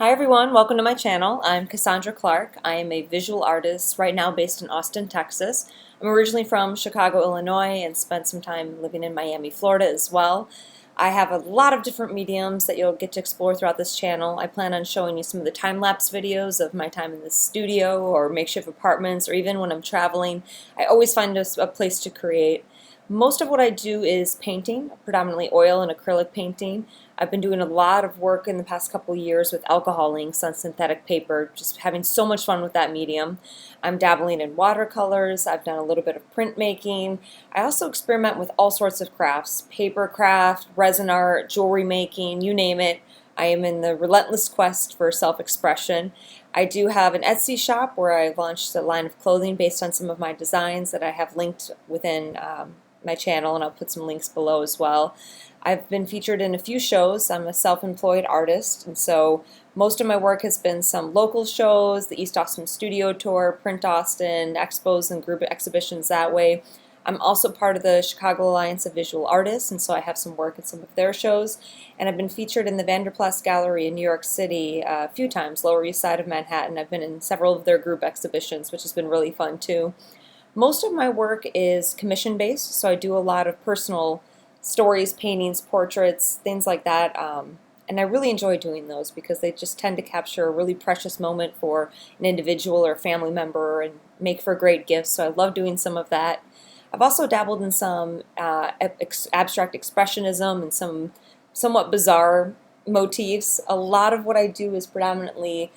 Hi everyone, welcome to my channel. I'm Cassandra Clark. I am a visual artist right now based in Austin, Texas. I'm originally from Chicago, Illinois and spent some time living in Miami, Florida as well. I have a lot of different mediums that you'll get to explore throughout this channel. I plan on showing you some of the time-lapse videos of my time in the studio or makeshift apartments, or even when I'm traveling. I always find a place to create. Most of what I do is painting, predominantly oil and acrylic painting. I've been doing a lot of work in the past couple of years with alcohol inks on synthetic paper, just having so much fun with that medium. I'm dabbling in watercolors. I've done a little bit of printmaking. I also experiment with all sorts of crafts, paper craft, resin art, jewelry making, you name it. I am in the relentless quest for self-expression. I do have an Etsy shop where I launched a line of clothing based on some of my designs that I have linked within my channel, and I'll put some links below as well. I've been featured in a few shows. I'm a self-employed artist, and so most of my work has been some local shows, the East Austin Studio Tour, Print Austin, expos and group exhibitions that way. I'm also part of the Chicago Alliance of Visual Artists, and so I have some work at some of their shows. And I've been featured in the Vanderplas Gallery in New York City a few times, Lower East Side of Manhattan. I've been in several of their group exhibitions, which has been really fun too. Most of my work is commission-based, so I do a lot of personal stories, paintings, portraits, things like that. And I really enjoy doing those because they just tend to capture a really precious moment for an individual or a family member and make for great gifts, so I love doing some of that. I've also dabbled in some abstract expressionism and some somewhat bizarre motifs. A lot of what I do is predominantly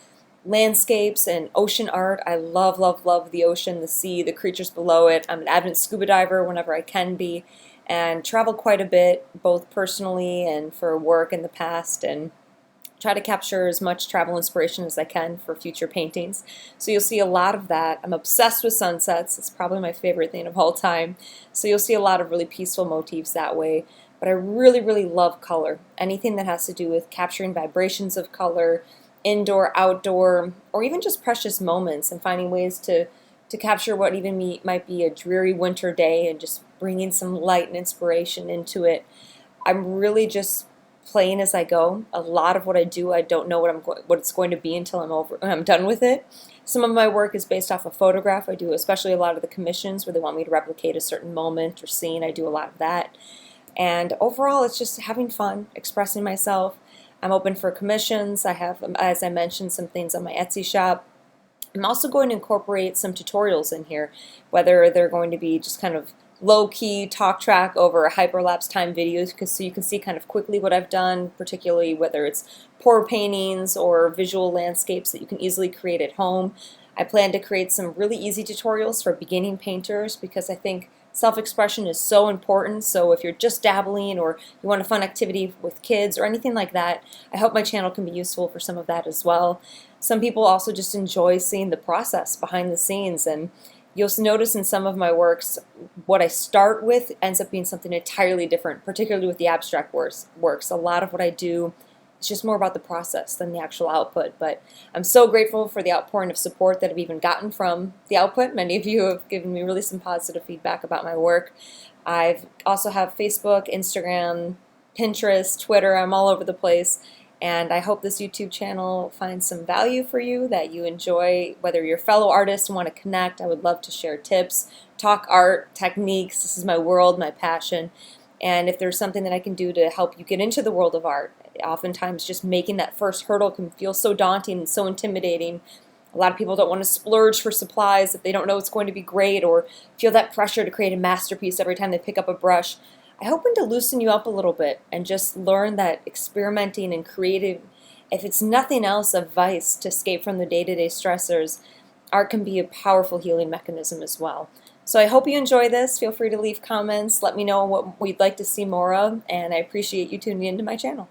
landscapes and ocean art. I love, love, love the ocean, the sea, the creatures below it. I'm an avid scuba diver whenever I can be, and travel quite a bit, both personally and for work in the past, and try to capture as much travel inspiration as I can for future paintings. So you'll see a lot of that. I'm obsessed with sunsets. It's probably my favorite thing of all time. So you'll see a lot of really peaceful motifs that way. But I really, really love color. Anything that has to do with capturing vibrations of color, indoor, outdoor, or even just precious moments, and finding ways to capture what even might be a dreary winter day and just bringing some light and inspiration into it. I'm really just playing as I go. A lot of what I do, I don't know what it's going to be until I'm done with it. Some of my work is based off a photograph. I do especially a lot of the commissions where they want me to replicate a certain moment or scene. I do a lot of that. And overall, it's just having fun, expressing myself. I'm open for commissions. I have, as I mentioned, some things on my Etsy shop. I'm also going to incorporate some tutorials in here, whether they're going to be just kind of low-key talk track over hyperlapse time videos, so you can see kind of quickly what I've done, particularly whether it's pour paintings or visual landscapes that you can easily create at home. I plan to create some really easy tutorials for beginning painters because I think self-expression is so important. So if you're just dabbling or you want a fun activity with kids or anything like that, I hope my channel can be useful for some of that as well. Some people also just enjoy seeing the process behind the scenes, and you'll notice in some of my works what I start with ends up being something entirely different, particularly with the abstract works. A lot of what I do is just more about the process than the actual output, but I'm so grateful for the outpouring of support that I've even gotten from the output. Many of you have given me really some positive feedback about my work. I also have Facebook, Instagram, Pinterest, Twitter. I'm all over the place. And I hope this YouTube channel finds some value for you, that you enjoy, whether you're a fellow artist and want to connect. I would love to share tips, talk art, techniques. This is my world, my passion. And if there's something that I can do to help you get into the world of art, oftentimes just making that first hurdle can feel so daunting and so intimidating. A lot of people don't want to splurge for supplies if they don't know it's going to be great, or feel that pressure to create a masterpiece every time they pick up a brush. I hope to loosen you up a little bit and just learn that experimenting and creative, if it's nothing else, a vice to escape from the day-to-day stressors, art can be a powerful healing mechanism as well. So I hope you enjoy this. Feel free to leave comments. Let me know what we'd like to see more of, and I appreciate you tuning into my channel.